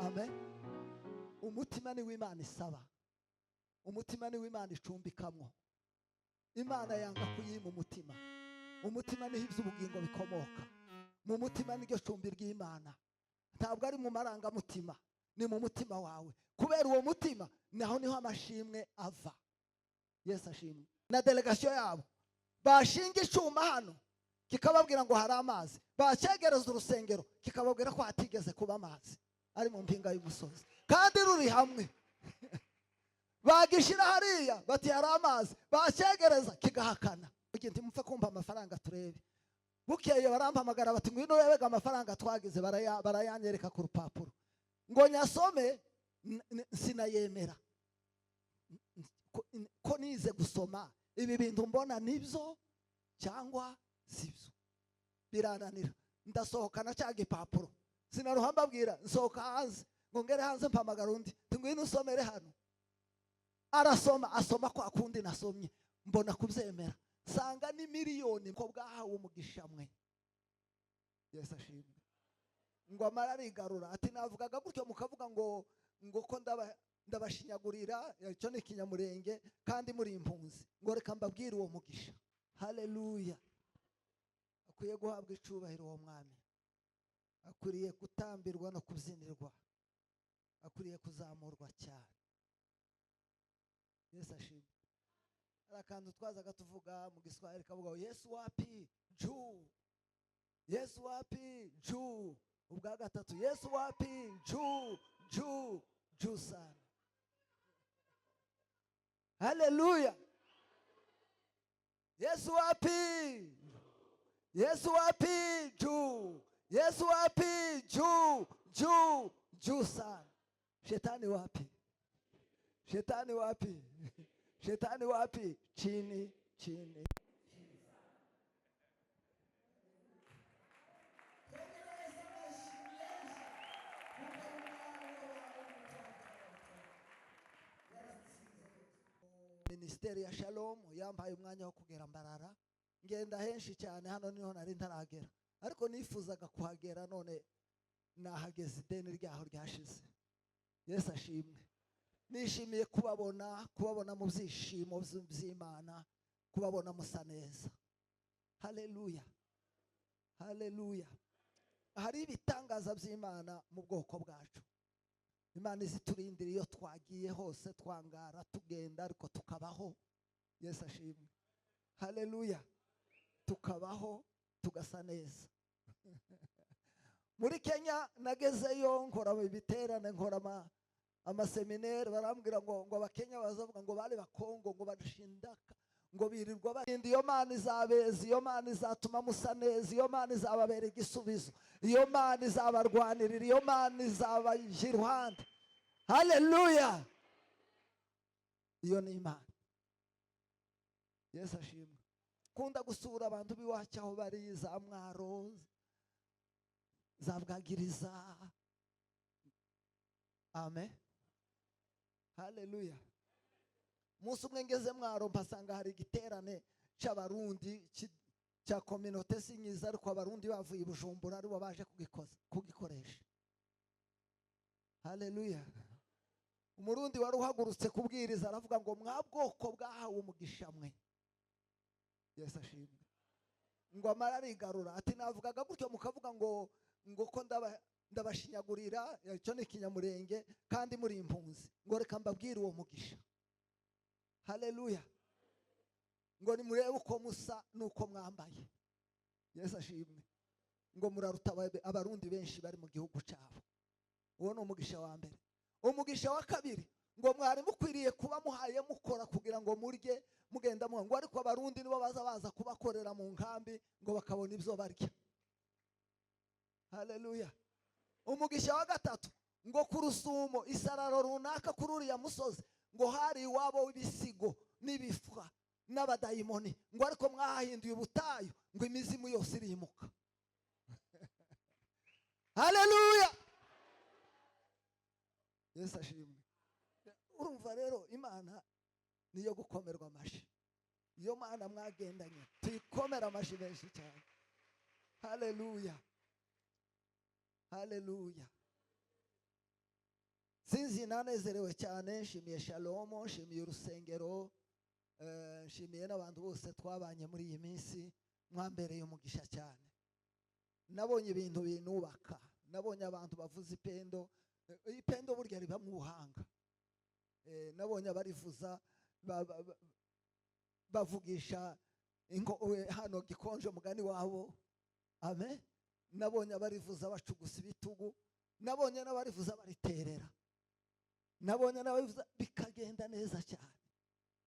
amen. Umutima ni w'Imana isaba, umutima ni w'Imana icumbikamwo. Imana yanga kuyima umutima. Umutima niho iby'ubugingo bikomoka. Mu mutima niryo cumbi ry'Imana, ntabwo ari mu marangamutima, ni mu mutima wawe. Kubera uwo mutima naho niho amashimwe ava. Yesu ashimwe. Na delegation yabo bashinga icuma hano kikababwira ngo hari amazi, bacyegereza urusengero kikababwira ko hatigeze kuba amazi, ari mu mpinga y'umusozi kandi ruri hamwe. Bagishira hariya bati hari amazi, bacyegereza kigahakana. Ugiye mupfa kumpa amafaranga turebe. Bukeye barampamagara bati ngwino urebega amafaranga twagize, barayanyereka ku rupapuro ngo nyasome, sinayemera ko nize gusoma ibi bintu mbona nibyo cyangwa sibyo, birananira. Ndasohokana cya gipapuro, sinaruha mbabwira nsohoka hanze, ngo ngere hanze mpamagara undi ngwino usomere hano. Arasoma, asoma kwa kundi nasomye, mbona kubyemera. Sanga ni miliyoni ko bwahawe umugisha mwe. Yesu ashimwe. Ngo amara arigarura ati navugaga gutyo mukavuga ngo ko ndabashinyagurira, cyo ni kinyamurenge kandi muri impunzi, ngo reka mbabwire uwo mugisha. Haleluya. Akwiye guhabwa icubahiro uwo mwami, akwiriye gutambirwa no kubyinirwa, akwiriye kuzamurwa cyane. Yesu ashimwe. Arakantu twazaga tuvuga mu Giswahili kavuga Yesu wapi juu, Yesu wapi juu. Ubwa gatatu Yesu wapi juu, juu, juu sana. Haleluya. Yesu wapi, Yesu wapi juu, Yesu wapi juu, juu, juu sana. Shetani wapi, shetani wapi, shetani wapi? Chini, chini. Ministeri ya Shalom yambaye umwanya wo kugera Mbarara, ngenda henshi cyane. Hano niho nari ntaragera, ariko nifuzaga kuhagera, none nahageze, ideni ryaho ryashize. Yesu ashimwe. Nishimiye kubabona mu byishimo by'Imana, kubabona musa neza. Haleluya, haleluya. Hari ibitangaza by'Imana mu bwoko bwacu. Imana iziturindira iyo twagiye hose, twangara tugenda ariko tukabaho. Yesu ashimwe. Haleluya. Tukabaho tugasa neza. Muri Kenya nagezeyo nkora ibiterane, nkora amaseminari. Barambwira ngo abakenya bazavuga ngo bari bakongo, ngo badashindaka, ngo birirwa barinda. Iyo Mana izabeza, iyo Mana izatuma musa neza, iyo Mana izababera igisubizo, iyo Mana izabarwanirira, iyo Mana izabajya iruhande. Haleluya. Iyo ni Imana. Yesu ashimwe. Kunda gusura abantu biwacu aho bari, za Mwaro, za Bwagiriza. Amen. Haleluya. Musi umwe ngeze Mwaro mpasanga hari igiterane cy'abarundi cya communauté sinyiza, ariko abarundi bavuye Bujumbura aribo baje kugikoresha. Haleluya. Umurundi wari uhagurutse kubwiriza aravuga ngo mwabwoko bwahawe umugisha mwe. Yesu ashimwe. Ngo amara arigarura ati navugaga gutyo mukavuga ngo ko ndabashinyagurira, cyo ni kinyamurenge kandi muri impunzi, ngo reka mbabwire uwo mugisha. Haleluya. Ngo nimurebe uko musa nuko mwambaye. Yesu ashimwe. Ngo muraruta abarundi benshi bari mu gihugu cyabo. Uwo ni umugisha wa mbere. Umugisha wa kabiri ngo mwari mukwiriye kuba muhaye mukora kugira ngo murye mugenda mu ngo, ariko abarundi nibo baza kubakorera mu nkambi ngo bakabona ibyo barya. Haleluya. Umugisha wa gatatu ngo ku Rusumo, isararo runaka kuri uriya musozi, ngo hari iwabo w'ibisigo n'ibifwa n'abadayimoni, ngo ariko mwahinduye ubutayu, ngo imizimu yose irimuka. Haleluya. Yesu ashimwe. Urumva rero Imana niyo gukomerwa amashi. Iyo Mana mwagendanye tuyikomera amashi benshi cyane. Haleluya, haleluya. sinzi nanezerewe cyane, nshimiye Shalom, nshimiye urusengero, nshimiye n'abantu bose twabanye muri iyi minsi, mwambereye umugisha cyane. Nabonye ibintu binubaka, nabonye abantu bavuza ipendo burya riba mu buhanga. Nabonye abarivuza bavugisha hano gikonje mugani wabo. Amen. Nabonye abarivuza bacugusa ibitugu, nabonye n'abarivuza bariterera, nabonye n'abavuza bikagenda neza cyane.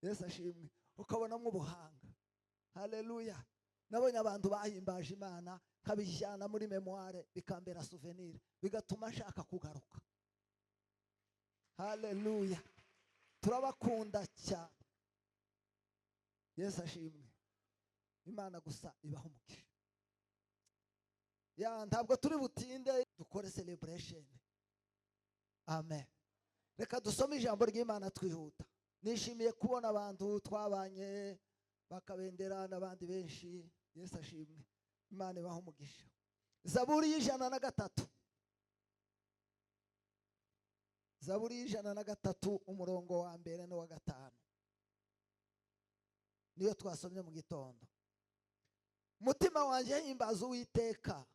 Yesu ashimwe, ukabonamo ubuhanga. Haleluya. Nabonye abantu bahimbaje Imana, kabijyana muri memoire, bikambera souvenir, bigatuma nshaka kugaruka. Haleluya. Turabakunda cyane. Yesu ashimwe. Imana gusa ibaho umugisha. Ntabwo turi butinde, dukore celebration. Amen. Reka dusome ijambo ry'Imana twihuta. Nishimiye kubona abantu twabanye bakabendera n'abandi benshi. Yesu ashimwe. Imana ibaho umugisha. Zaburi y'103. Zaburi y'103 umurongo wa mbere no wa gatanu. Niyo twasomye mu gitondo. Mutima wanje himbaza Uwiteka,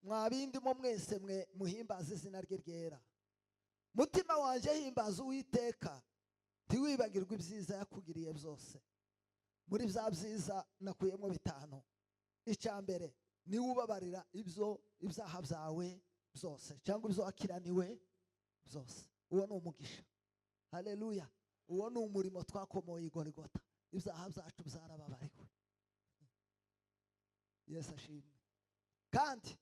mwabindimo mwese mwe muhimbaza izina rye ryera. Mutima wanje himbaza Uwiteka, ntiwibagirwe ibyiza yakugiriye byose. Muri bya byiza nakuyemo 5. Icyambere ni ubabarira ibyaha byawe byose, cyangwa ibyo wakiraniwe byose. Uwo ni umugisha. Haleluya. Uwo ni umurimo twakomoye i Golgotha. Ibyaha byacu byarababariwe. Yesu ashimwe. Kandi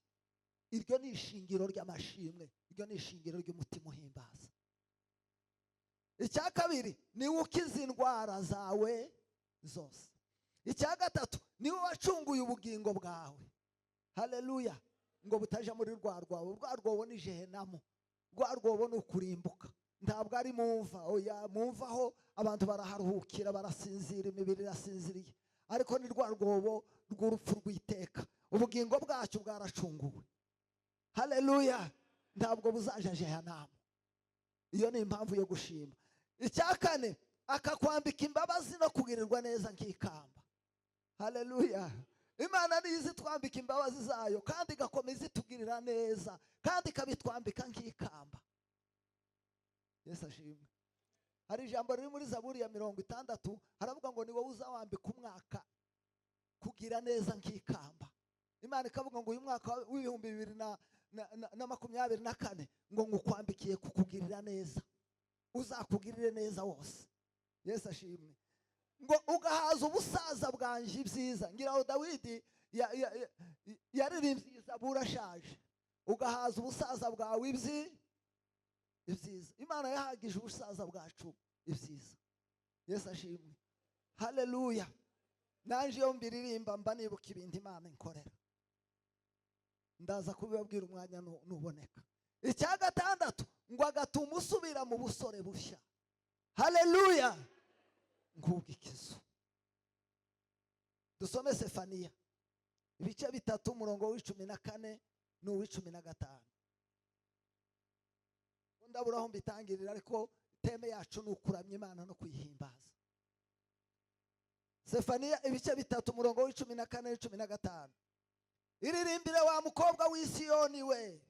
iryo ni ishingiro ry'amashimwe, iryo ni ishingiro ry'umutima uhimbaza. Icya kabiri ni ukiza indwara zawe zose. Icya gatatu ni wacunguye ubugingo bwawe. Haleluya. Ngo butaja muri rwa rwobo ni Jehenamu, rwa rwobo ni ukurimbuka. Ntabwo ari mumva, oya, mumvaho abantu baraharuhukira, barasinzira, imibiri irasinziriye, ariko ni rwa rwobo rw'urupfu rw'iteka. Ubugingo bwacu bwaracunguwe. Haleluya. Ntabwo buzaja Jehenamu. Iyo ni impamvu yo gushima. Icya kane, akakwambika imbabazi no kugirirwa neza nk'ikamba. Haleluya. Imana nizi twambika imbabazi zayo, kandi igakomeza itugirira neza, kandi ikabitwambika nk'ikamba. Yesu ashimwe. Hari ijambo riri muri Zaburi ya 60, haravuga ngo ni wowe uzawambika umwaka kugira neza nk'ikamba. Imana ikavuga ngo uyu mwaka w'ibihumbi 2024 ngo ngukwambikiye kukugirira neza, uzakugirire neza wose. Yesu ashimwe. Ngo ugahaza ubusaza bwanje ibyiza. Ngiraho Dawidi yaririmbye Zaburi ashaje. Ugahaza ubusaza bwawe ibyiza. Imana yahagije ubusaza bwacu ibyiza. Yesu ashimwe. Haleluya. Nanje yo mbiririmba mba nibuka ibintu Imana inkorera. Ndaza kubibabwira umwanya nuboneka. Icya gatandatu, ngo agatuma usubira mu busore bushya. Haleluya. Ngugikizo. Dusome Sefaniya ibice 3 umurongo w'14 n'uw'15. Ndaburaho mbitangirira, ariko teme yacu ni ukuramya Imana no kuyihimbaza. Sefaniya ibice 3 umurongo w'14 n'u'15. Iririmbire wa mukobwa w'Isiyoni we,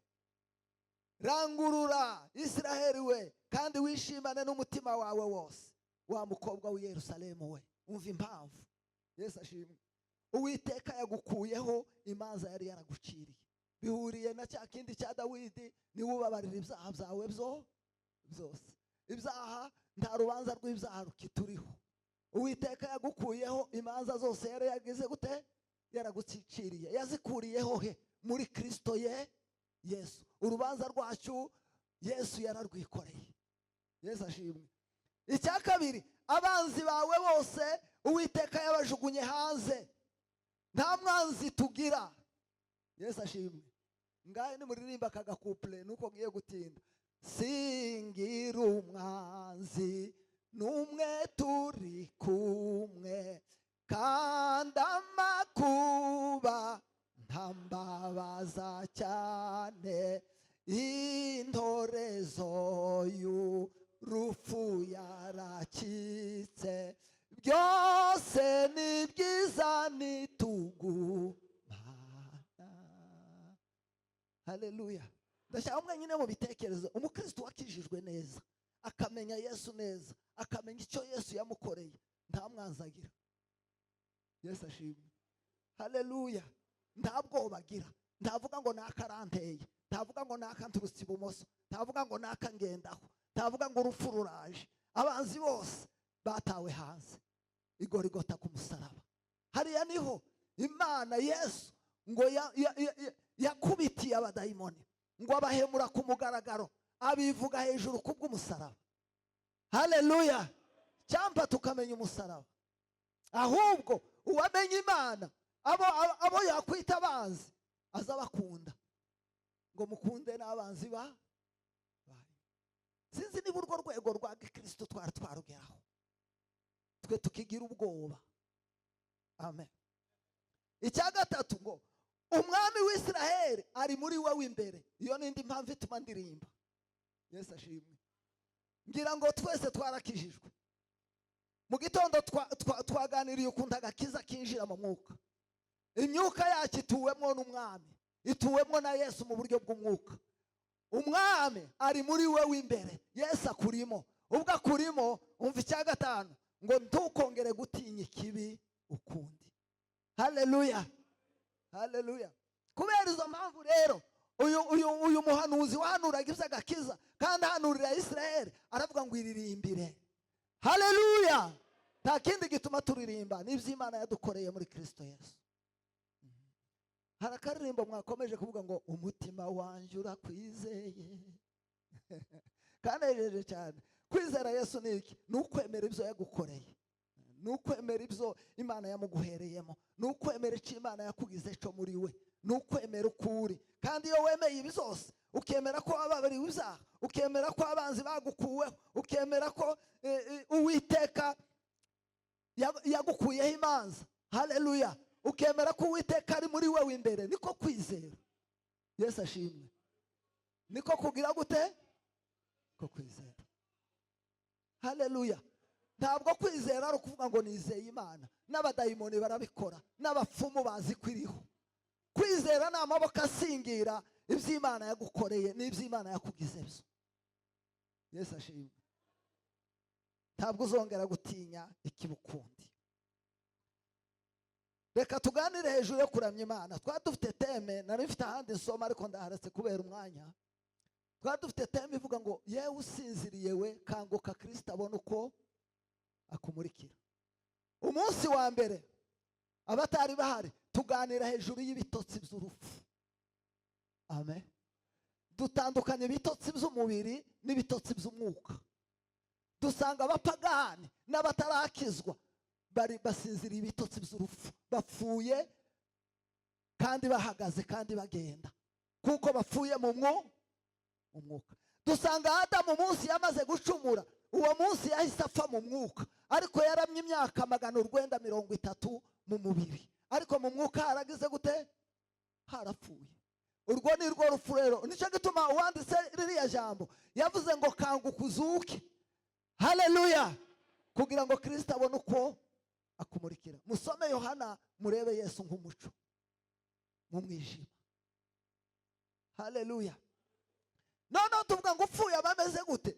rangurura Israheli we, kandi wishimane n'umutima wawe wose. Wa mukobwa w'i Yerusalemu we, umva impamvu. Yesu ashimwe. Uwiteka yagukuyeho imanza yari yaraguciriye. Bihuriye na cya kindi cya Dawidi, ni ubabarira ibyaha byawe byose. Ibyaha nta rubanza rw'ibyaha rukituriho. Uwiteka yagukuyeho imanza zose yari yagize gute? Yaraguciriye. Yazikuriyeho he? Muri Kristo Yesu. Urubanza rwacu Yesu yararwikoreye. Yesu ashimwe. Icya kabiri, abanzi bawe bose Uwiteka yabajugunye hanze. Nta mwanzi tugira. Yesu ashimwe. Ngaye ni muririmba aka couple nuko ngiye gutinda. Singira umwanzi numwe turi kumwe, kandi amakuba ntambabaza cyane. Intore zose y'urupfu yarakitse, byose ni byiza nitugumana. Haleluya. Ndashaka mwenyine mu bitekerezo, umukristo wakijijwe neza, akamenya Yesu neza, akamenya icyo Yesu yamukoreye, nta mwanzagira. Yesu ashimwe. Haleluya. Nta bwoba agira, ntavuga ngo nakaranteye, ntavuga ngo nakanturutse ibumoso, ntavuga ngo nakangendaho, ntavuga ngo urupfu ruraje. Abanzi bose batawe hanze igorigota ku musaraba. Hariya niho Imana Yesu ngo yakubitiye abadayimoni, ngo abahemura ku mugaragaro, abivuga hejuru kubw'umusaraba. Haleluya. Cyamba tukamenya umusaraba. Ahubwo uwamenye Imana, abo yakwita abanzi azabakunda, ngo mukunde n'abanzi ba. Sinzi niba urwo rwego rwa Kristo twari twarugeraho, twe tukigira ubwoba. Amen. Icya gatatu ngo umwami w'Isiraheli ari muri we w'imbere. Iyo nindi mpamvu ituma ndirimba. Yesu ashimwe. Ngira ngo twese twarakijijwe. Mu gitondo twaganiriye ukuntu agakiza kinjira mu mwuka. Imyuka yacu ituwemwo n'umwami, ituwemwo na Yesu mu buryo bw'umwuka. Umwami ari muri we w'imbere, Yesu akurimo. Ubwo akurimo, umva icya gatanu ngo ntukongere gutinya ikibi ukundi. Haleluya. Haleluya. Kubera izo mpamvu rero uyu muhanuzi wahanuraga iby'agakiza kandi ahanurira Isiraheli aravuga ngo iririmbire. Haleluya. Nta kindi gituma turirimba n'iby'Imana yadukoreye muri Kristo Yesu. Hari akaririmbo mwakomeje kuvuga ngo umutima wanjye urakwizeye. Kanejeje cyane. Kwizera Yesu ni iki? Ni ukwemera ibyo yagukoreye, ni ukwemera ibyo Imana yamuguhereyemo, ni ukwemera icyo Imana yakugize cyo muri we, ni ukwemera ukuri. Kandi iyo wemeye ibi zose, ukemera ko wababariwe ibyaha, ukemera ko abanzi bagukuweho, ukemera ko Uwiteka yagukuyeho imanza. Haleluya. Ukemera ko Uwiteka ari muri we w'imbere, niko kwizera. Yesu ashimwe. Niko kugira gute? Ko kwizera. Haleluya. Ntabwo kwizera ari ukuvuga ngo nizeye Imana. N'abadayimoni barabikora, n'abapfumu bazi kwiriho. Kwizera ni amaboko asingira iby'Imana yagukoreye n'iby'Imana yakugize byo. Yesu ashimwe. Ntabwo uzongera gutinya ikibukundi. Reka tuganire hejuru yo kuramya Imana. Twari dufite teme, nari mfite ahandi nsoma ariko ndaharetse kubera umwanya. Twari dufite teme ivuga ngo yewe usinziriye we kanguka, Kristo abona uko akumurikira. Umunsi wa mbere abatari bahari tuganira hejuru y'ibitotsi by'urupfu. Amen. Dutandukanye ibitotsi by'umubiri n'ibitotsi by'umwuka. Dusanga abapagani n'abatarakizwa bari basinziriye ibitotsi by'urupfu, bapfuye kandi bahagaze kandi bagenda, kuko bapfuye mu mwuka. Dusanga Adamu umunsi yamaze gucumura, uwo munsi yahise apfa mu mwuka, ariko yaramye imyaka 930 mu mubiri, ariko mu mwuka haragize gute? Harapfuye. Urwo ni rwo rupfu rero. Nicyo gituma uwanditse ririya jambo yavuze ngo kanguka uzuke. Haleluya. Kugira ngo Kristo abone uko akumurikira. Musome Yohana murebe Yesu nk'umuco mu mwijima. Haleluya. None tuvuga ngo upfuye abameze gute?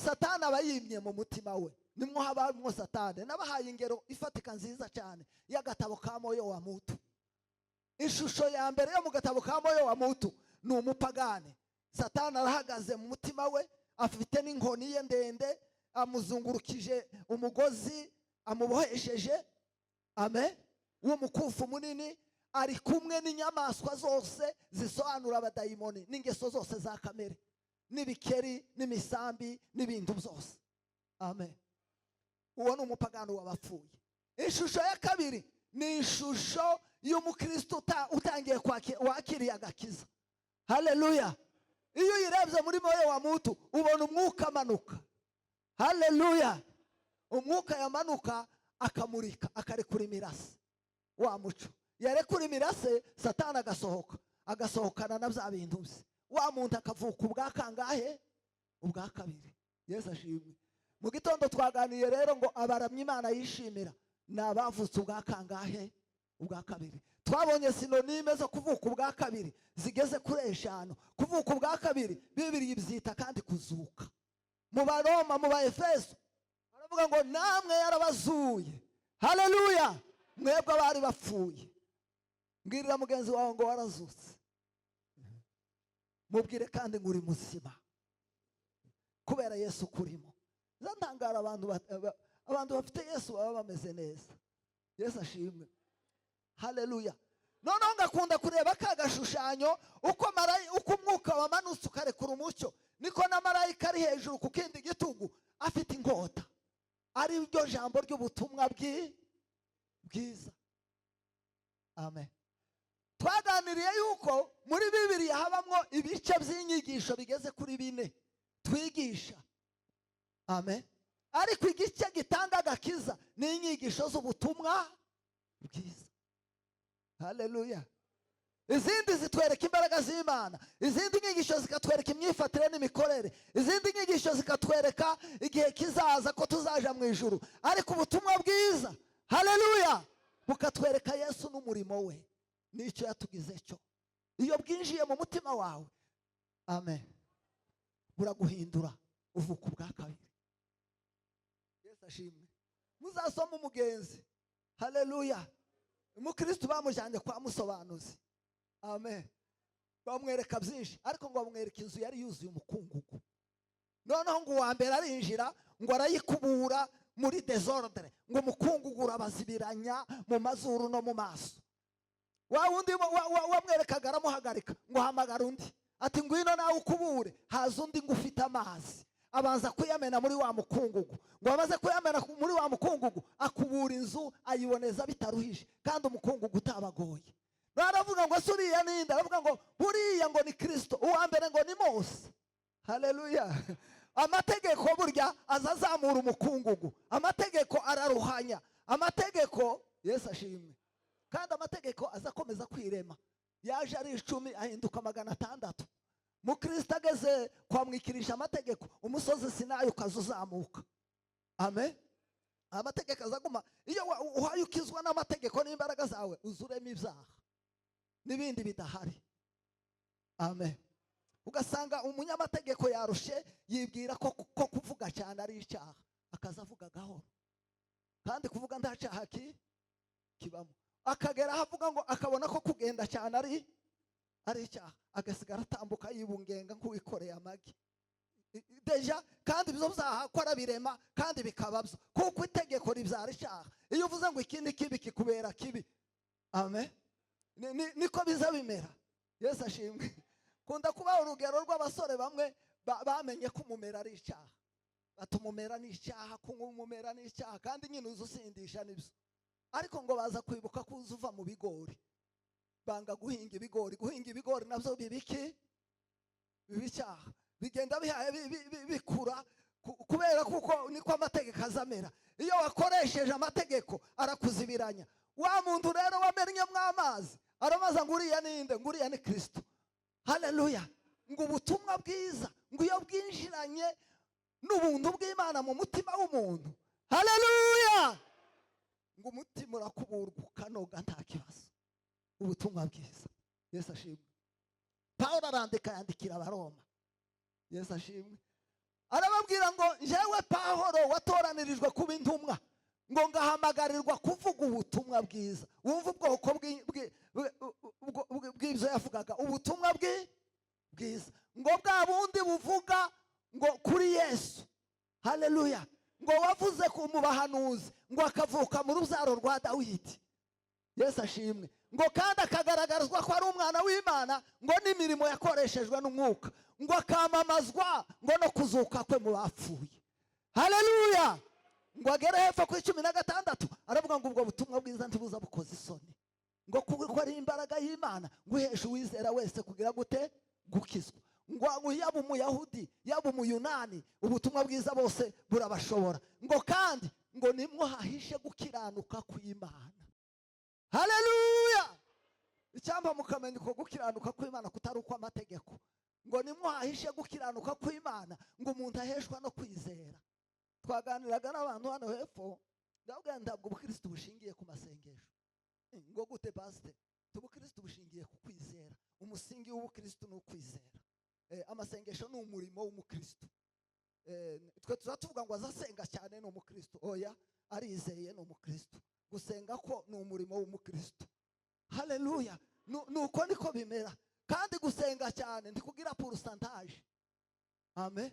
Satani abayimye mu mutima we. Nimwo habamwo Satani. Nabahaye ingero ifatika nziza cyane y'agatabo ka Moyo wa Mutu. Ishusho ya mbere yo mu gatabo ka Moyo wa Mutu ni umupagane. Satani arahagaze mu mutima we, afite n'inkoni ye ndende, amuzungurukije umugozi amubohesheje. Amen. Uwo mukufu munini ari kumwe n'inyamaswa zose zisobanura abadayimoni n'ingeso zose za kamere, n'ibikeri n'imisambi n'ibintu byose. Amen. Uwo ni umupagani w'abapfuye. Ishusho ya kabiri ni ishusho y'umukristo utangiye wakiriye agakiza. Haleluya. Iyo uyirebye muri Moyo wa Mutu ubona umwuka amanuka. Haleluya. Umwuka yamanuka akamurika, akarekura imirase. Wa muco yarekura imirase, Satani agasohoka, agasohokana na bya bintu bye. Wa muntu akavuka ubwa kangahe? ubwa kabiri. Yesu ashimwe. Mu gitondo twaganiye rero ngo abaramya Imana yishimira ni abavutse ubwa kangahe? Ubwa kabiri. Twabonye sinonime zo kuvuka ubwa kabiri zigeze kuri 5. Kuvuka ubwa kabiri Bibiliya ibyita kandi kuzuka. Mu Baroma, mu Baefeso baravuga ngo namwe yarabazuye. Haleluya! Mwebwe abari bapfuye. Mbwirira mugenzi wawe ngo warazutse. Mubwire kandi ngo uri muzima kubera Yesu kurimo. Zantangara abantu bafite Yesu baba bameze neza. Yesu ashimwe. Haleluya. Noneho ngakunda kureba ka gashushanyo uko umwuka wamanutse ukarekura umucyo, niko na marayika ari hejuru ku kindi gitugu afite inkota, ari ryo jambo ry'ubutumwa bwiza. Amen. Twaganiriye yuko muri Bibiliya habamwo ibice by'inyigisho bigeze kuri 4 twigisha. Amen. Ariko igice gitanga agakiza ni inyigisho z'ubutumwa bwiza. Haleluya. Izindi zitwereka imbaraga z'Imana, izindi nyigisho zikatwereka imyifatire n'imikorere, izindi nyigisho zikatwereka igihe kizaza ko tuzaja mu ijuru. Ariko ubutumwa bwiza, haleluya, bukatwereka Yesu n'umurimo we n'icyo yatugize cyo. Iyo bwinjiye mu mutima wawe, amen, buraguhindura uvuka ubwa kabiri. Yesu ashimwe. Muzasoma umugenzi, haleluya, umukristo bamujyanye kwa musobanuzi, amen, bamwereka byinshi, ariko ngo bamwereka inzu yari yuzuye umukungugu. Noneho ngo uwa mbere arinjira ngo arayikubura muri desordre, ngo umukungugu urabazibiranya mu mazuru no mu maso. Wa wundi wamwerekaga aramuhagarika ngo hamagara undi, ati ngwino nawe ukubure. Haza undi ngo ufite amazi, abanza kuyamena muri wa mukungugu. Ngo amaze kuyamena muri wa mukungugu akubura inzu ayiboneza bitaruhije, kandi umukungugu utabagoye. Baravuga ngo suriya ninde? Aravuga ngo buriya ngo ni Kristo. Uwa mbere ngo ni Mose. Haleluya. Amategeko burya azazamura umukungugu, amategeko araruhanya, amategeko, Yesu ashimwe, kandi amategeko azakomeza kwirema. Yaje ari 10 ahinduka 600. Mukristo ageze kwamwikirisha amategeko, umusozi Sinayi ukazuzamuka. Amen. Amategeko azaguma. Iyo uhayukizwa n'amategeko n'imbaraga zawe uzuremo ibyaha n'ibindi bidahari. Amen. Ugasanga umunyamategeko yarushe yibwira ko kuvuga cyane ari icyaha, akazavuga gahoro, kandi kuvuga nta cyaha kibamo. Akagera avuga ngo akabona ko kugenda cyane ari icyaha, agasigara atambuka yibungenga nk'uwikoreye amagi. Deja kandi ibyo byaha ko arabirema kandi bikababyo, kuko itegeko ribyara icyaha. Iyo uvuze ngo ikindi kibi kikubera kibi, amen, niko biza bimera. Yesu ashimwe. Kunda kuba urugero rw'abasore bamwe bamenye ko umumera ari icyaha, batumumera ni icyaha, kumumera ni icyaha, kandi nyine uzusindisha nibyo. Ariko ngo baza kwibuka ko uzuva mu bigori, banga guhinga ibigori nabyo bibiki bibicyaha, bigenda bihaye bikura kubera kuko niko amategeko azamera. Iyo wakoresheje amategeko arakuzibiranya. Wa muntu rero wamenyemo amazi aramaza ngo uriya ninde? Ngo uriya ni Kristo. Haleluya. Ngo ubutumwa bwiza ngo iyo bwinjiranye n'ubuntu bw'Imana mu mutima w'umuntu, haleluya, ngo umutima urakuburwa ukanoga nta kibazo. Ubutumwa bwiza. Yesu ashimwe. Pawulo arandika yandikira Abaroma. Yesu ashimwe. Arababwira ngo njyewe Pawulo watoranirijwe kuba intumwa, ngo ngahamagarirwa kuvuga ubutumwa bwiza. Wumva ubwoko bw'ibyo yavugaga, ubutumwa bwiza, ngo bwa bundi buvuga ngo kuri Yesu, haleluya, ngo wavuze ku mubahanuzi ngo akavuka mu rubyaro rwa Dawidi. Yesu ashimwe. Ngo kandi akagaragarizwa ko ari umwana w'Imana, ngo n'imirimo yakoreshejwe n'umwuka, ngo akamamazwa ngo no kuzuka kwe mu bapfuye. Haleluya. Ngo agere hepfo ku 16 aravuga ngo ubwo butumwa bwiza ntibuza bukoze isoni, ngo kuko ari imbaraga y'Imana ngo uheshe uwizera wese kugira gute? Gukizwa. Ngo yaba umuyahudi yaba umuyunani, ubutumwa bwiza bose burabashobora. Ngo kandi ngo nimwo hahishe gukiranuka kw'Imana. Haleluya. Icyamba mukamenya ko gukiranuka kw'Imana kutari uko amategeko, ngo nimwahishe gukiranuka kw'Imana ngo umuntu aheshwa no kwizera. Twaganiraga n'abantu hano hepfo ndavuga ntabwo ubukristo bushingiye ku masengesho. Ngo gute pastor? Ubukristo bushingiye ku kwizera. Umusingi w'ubukristo ni ukwizera. Amasengesho ni umurimo w'umukristo. Twe tuzatuvuga ngo azasenga cyane ni umukristo. Oya, arizeye ni umukristo. Gusenga ko ni umurimo w'umukristo. Haleluya. Nuko niko bimera. Kandi gusenga cyane ndikugira pourcentage. Amen.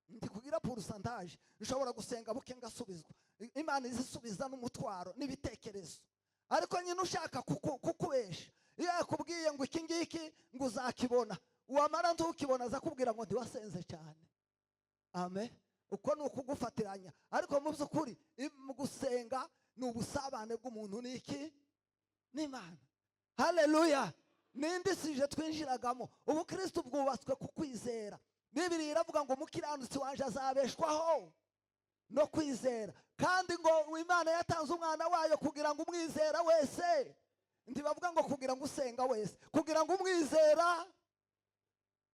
Ndikugira pourcentage. Nshobora gusenga buke ngasubizwa. Imana izisubiza n'umutwaro n'ibitekerezo. Ariko nyine ushaka kukubesha, iyo yakubwiye ngo iki ngiki ngo uzakibona, wamara ntukibona azakubwira ngo ntiwasenze cyane. Amen. Uko ni ukugufatiranya. Ariko mu by'ukuri mu gusenga ni ubusabane bw'umuntu n'iki n'Imana. Haleluya. Nindi sije twinjiragamo. Ubukristo bwubatswe ku kwizera. Bibiliya iravuga ngo umukiranutsi wanje azabeshwaho no kwizera. Kandi ngo Imana yatanze umwana wayo kugira ngo umwizera wese, ntibavuga ngo kugira ngo usenga wese, kugira ngo umwizera.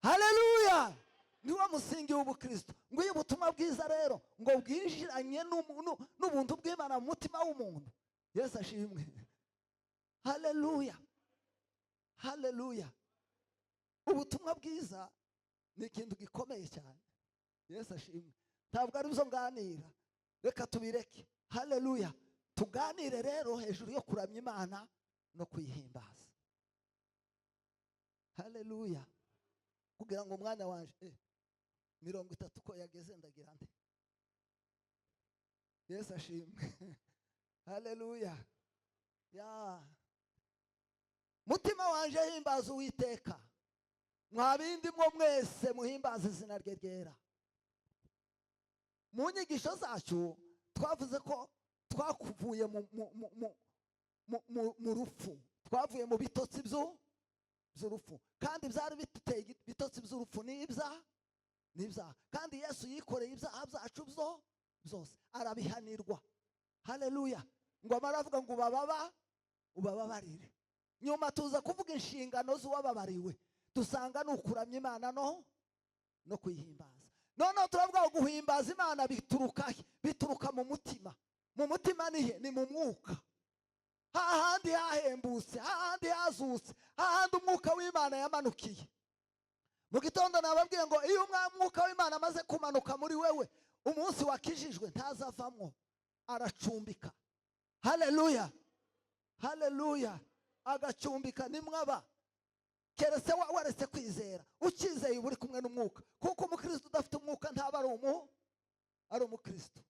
Haleluya. Niwo musingi w'ubukristo. Ngo iyo ubutumwa bwiza rero ngo bwinjiranye n'ubuntu bw'Imana mu mutima w'umuntu. Yesu ashimwe. Haleluya. Haleluya. Ubutumwa bwiza ni ikintu gikomeye cyane. Yesu ashimwe. Ntabwo ari byo nganira, reka tubireke. Haleluya. Tuganire rero hejuru yo kuramya Imana no kuyihimbaza. Haleluya. Kugira ngo umwanya wanje 30 ko yageze ndagira nde. Yesu ashimwe. Haleluya. Ya mutima wanje himbaza Uwiteka, mwabindi mwo mwese muhimbaza izina rye ryera. Mu nyigisho zacu twavuze ko twakuvuye mu rupfu, twavuye mu bitotsi by'urupfu, kandi byari bituteye bitotsi by'urupfu n'ibyaha, kandi Yesu yikoreye ibyaha byacu byose arabihanirwa. Haleluya. Ngo amaravuga ngo ubababarire. Nyuma tuza kuvuga inshingano z'uwababariwe, dusanga ni ukuramya Imana no kuyihimbaza. Noneho turavuga ngo guhimbaza Imana bituruka mu mutima. Mu mutima ni mu mwuka. Hahandi hahembutse, hahandi hazutse, hahandi umwuka w'Imana yamanukiye. Mu gitondo nababwiye ngo iyo umwuka w'Imana amaze kumanuka muri wewe, umunsi wakijijwe ntazavamwo, aracumbika. Haleluya. Haleluya. Agacumbika nimwaba keretse waretse kwizera. Ukizeye uri kumwe n'umwuka, kuko umukristo udafite umwuka ntaba ari umukristo.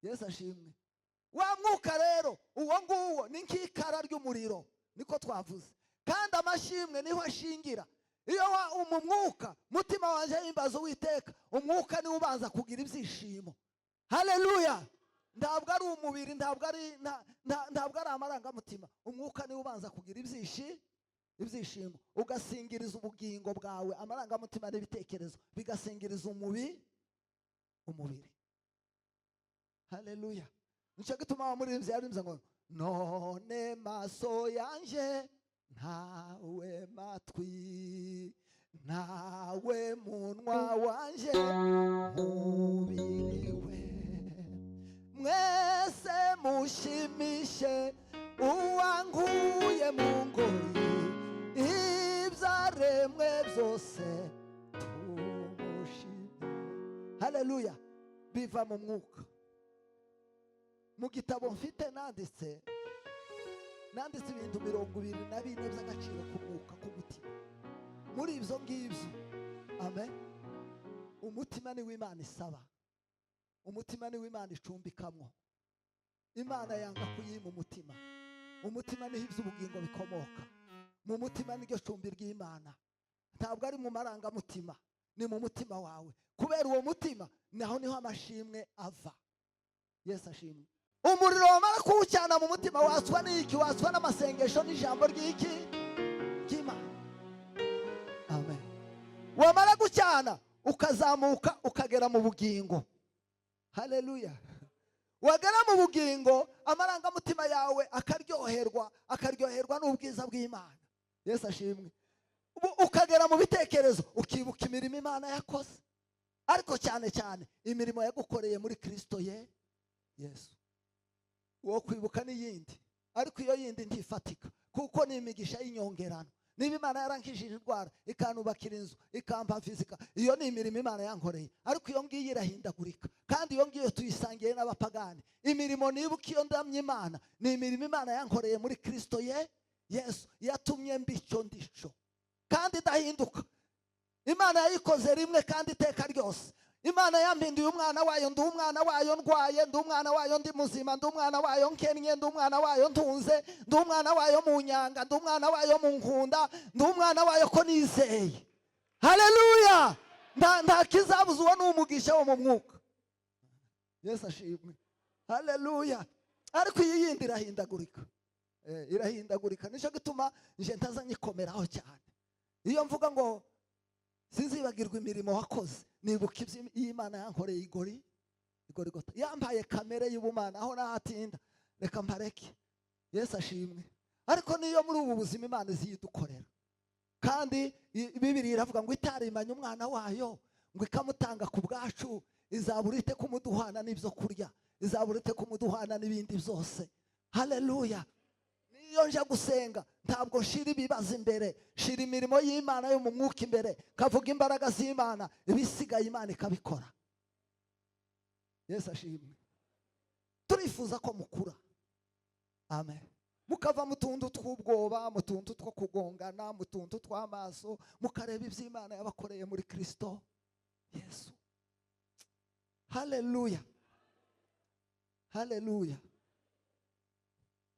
Yesu ashimwe. Wa mwuka rero uwo nguwo ni nk'ikara ry'umuriro, niko twavuze, kandi amashimwe niho ashingira. Iyo mu mwuka mutima wanje himbaza Uwiteka, umwuka niwe ubanza kugira ibyishimo. Haleluya. Ntabwo ari umubiri, ntabwo ari amarangamutima. Umwuka niwe ubanza kugira ibyishimo, ugasingiriza ubugingo bwawe, amarangamutima n'ibitekerezo bigasingiriza umubiri. Haleluya. Nicyo gituma muri yarimze ngo none maso yanje ntawe matwi, ntawe munwa wanje mubiriwe, mwese mushimishe uwankuye mu ngoyi, ibyaremwe byose tumushime. Haleluya. Biva mu mwuka. Mu gitabo mfite nanditse ibintu 24 by'agaciro k'umwuka, k'umutima. Muri ibyo ngibyo, amen, umutima ni w'Imana isaba, umutima ni w'Imana icumbikamwo. Imana yanga kuyima umutima. Umutima niho iby'ubugingo bikomoka. Mu mutima niryo cumbi ry'Imana. Ntabwo ari mu marangamutima, ni mu mutima wawe. Kubera uwo mutima niho amashimwe ava. Yesu ashimwe. Umuriro wamara kuwucyana mu mutima watswa n'iki? Watswa n'amasengesho n'ijambo ry'Imana. Amen. Wamara gucyana ukazamuka ukagera mu bugingo. Haleluya. Wagera mu bugingo, amarangamutima yawe akaryoherwa n'ubwiza bw'Imana. Yesu ashimwe. ukagera mu bitekerezo ukibuka imirimo Imana yakoze, ariko cyane cyane imirimo yagukoreye muri Kristo Yesu. Uwo kwibuka n'iyindi, ariko iyo yindi ntifatika kuko ni imigisha y'inyongerano. Niba Imana yarankishije indwara, ikanubakira inzu, ikampa fizika, iyo ni imirimo Imana yankoreye. Ariko iyo ngiyo irahindagurika, kandi iyo ngiyo tuyisangiye n'abapagani. Imirimo nibuka iyo ndamye Imana ni imirimo Imana yankoreye muri Kristo Yesu, yatumye mbico ndico kandi idahinduka. Imana yayikoze rimwe kandi iteka ryose. Imana yampinduye umwana wayo, ndi umwana wayo ndwaye, ndi umwana wayo ndi muzima, ndi umwana wayo nkennye, ndi umwana wayo ntunze, ndi umwana wayo mu nyanga, ndi umwana wayo mu nkunda, ndi umwana wayo ko nizeye. Haleluya! Nta kizabuza uwo n'umugisha wo mu mwuka. Yesu ashimwe. Haleluya! Ariko iyi yindi irahindagurika. Irahindagurika. Nico gituma nje ntazanyikomeraho cyane. Iyo mvuga ngo sinzibagirwa imirimo wakoze, nibuka Imana yankoreye Igorigota. Yambaye kamere y'ubumana, aho nahatinda reka mpareke. Yesu ashimwe. Ariko niyo muri ubu buzima Imana izidukorera. Kandi Bibiliya iravuga ngo itarimanye umwana wayo ngo ikamutanga ku bwacu, izaburite kumuduhana n'ibyo kurya, izaburite kumuduhana n'ibindi byose. Haleluya! Iyo nje gusenga ntabwo shira ibibazo imbere, shira imirimo y'Imana yo mu mwuka imbere, kavuga imbaraga z'Imana, ibisigaye Imana ikabikora. Yesu ashimwe. Turifuza ko mukura. Amen. Mukava mu tuntu tw'ubwoba, mu tuntu two kugongana, mu tuntu tw'amaso, mukareba iby'Imana yabakoreye muri Kristo Yesu. Haleluya. Haleluya.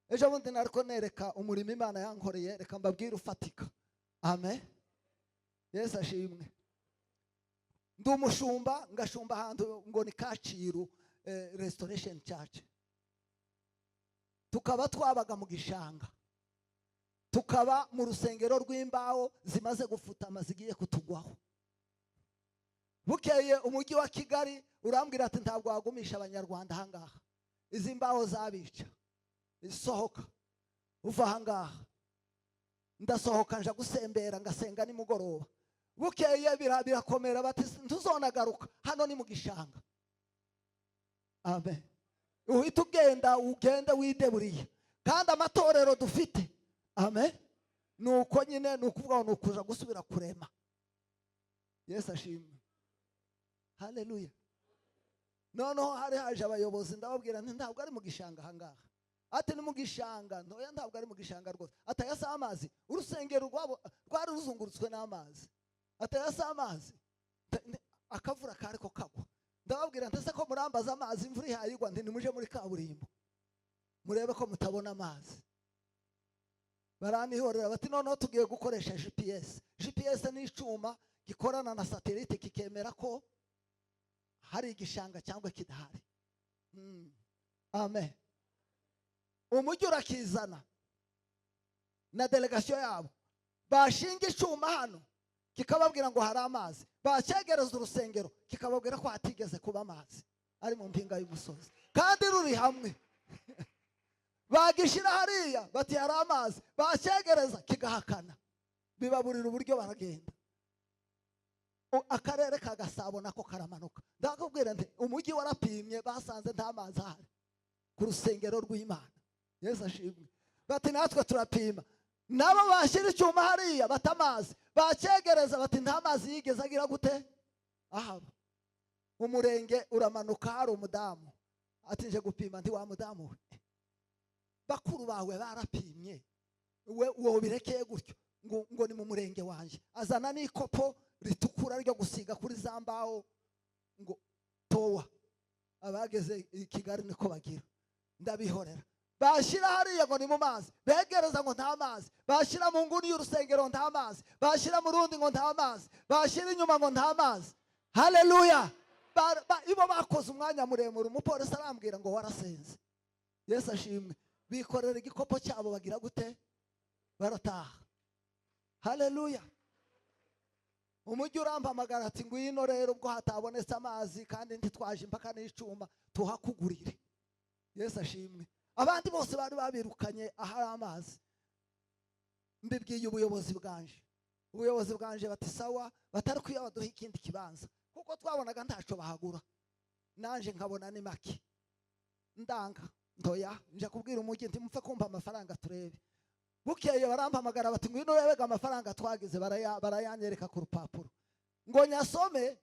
Ejo bundi nariko nereka umurimo Imana yankoreye, reka mbabwire ufatika. Amen. Yesu ashimwe. Ndi umushumba, ngashumba ahantu ngo ni Kacyiru Restoration Church. Tukaba twabaga mu gishanga, tukaba mu rusengero rw'imbaho zimaze gufutama zigiye kutugwaho. Bukeye umujyi wa Kigali urambwira ati ntabwo wagumisha abanyarwanda ahangaha, izi mbaho zabica. Isohoka uva ahangaha. Ndasohoka nja gusembera, ngasenga nimugoroba. Bukeye birakomera bati ntuzonagaruka, hano ni mu gishanga. Amen. Uhita ugenda wideburiye, kandi amatorero dufite, amen, nuko nyine nukuvuga ngo nukuja gusubira kurema. Yesu ashimwe. Haleluya. Noneho hari haje abayobozi, ndababwira nti ntabwo ari mu gishanga ahangaha. Ati ni mu gishanga. Ntoya ntabwo ari mu gishanga rwose. Atayasa amazi, urusengero rwari ruzungurutswe n'amazi. Atayasa amazi, akavura kari ko kagwa. Ndababwira ntese ko murambaza amazi, imvura ihayigwa, nti nimuje muri kaburimbo murebe ko mutabona amazi. Baranihorera bati noneho tugiye gukoresha GPS. GPS ni icuma gikorana na satellite kikemera ko hari igishanga cyangwa kidahari. Amen. Umujyi urakizana na delegation yabo, bashinga icuma hano kikababwira ngo hari amazi, bacyegereza urusengero kikababwira ko hatigeze kuba amazi, ari mu mpinga y'umusozi kandi ruri hamwe. Bagishira hariya bati hari amazi, bacyegereza kigahakana, bibaburira uburyo baragenda. Akarere ka Gasabo nako karamanuka. Ndakubwira nti umujyi warapimye, basanze nta mazi ahari ku rusengero rw'Imana. Yesu ashimwe. Bati natwe turapima. Nabo bashyira icyuma hariya batamazi, bacyegereza bati nta mazi yigeze agira gute ahaba. Umurenge uramanuka, hari umudamu ati nje gupima. Ndi wa mudamu we, bakuru bawe barapimye, wowe birekeye gutyo ngo ni mu murenge wanje. Azana n'ikopo ritukura ryo gusiga kuri za mbaho ngo towa. Abageze i Kigali niko bagira. Ndabihorera. Bashyira hariya ngo ni mu mazi, begereza ngo nta mazi, bashyira mu nguni y'urusengero nta mazi, bashyira mu rundi ngo nta mazi, bashyira inyuma ngo nta mazi. Haleluya. Ibo bakoze umwanya muremure, umupolisi arambwira ngo warasenze. Yesu ashimwe. Bikorera igikopo cyabo bagira gute, barataha. Haleluya. Umujyi urampamagara ati ngwino rero ubwo hatabonetse amazi kandi ntitwaje impaka n'icuma tuhakugurire. Yesu ashimwe. Abandi bose bari babirukanye ahari amazi. Mbibwiye ubuyobozi bwanje, ubuyobozi bwanje bati sawa, batari kwiya baduha ikindi kibanza kuko twabonaga ntaco bahagura, nanje nkabona ni make ndanga ndoya nje kubwira umujyi nti mupfe kumpa amafaranga turebe. Bukeye barampamagara bati ngwino urebega amafaranga twagize, barayanyereka ku rupapuro ngo nyasome,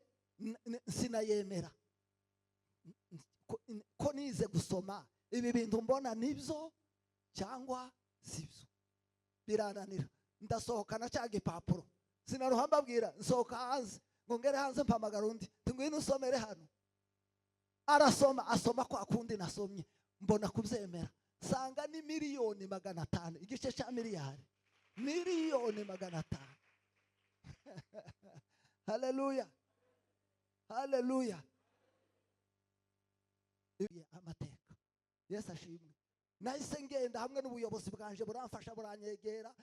sinayemera ko nize gusoma ibi bintu mbona nibyo cyangwa sibyo, birananira. Ndasohokana cya gipapuro, sinaruha mbabwira nsohoka hanze, ngo ngere hanze mpamagara undi ngwino usomere hano. Arasoma, asoma kwa kundi nasomye, mbona kubyemera. Sanga ni miliyoni 500, igice cya miliyari, miliyoni 500. Haleluya, haleluya. Amateka Yesu ashimwe. Nahise ngenda hamwe n'ubuyobozi bwanje buramfasha, buranyegera.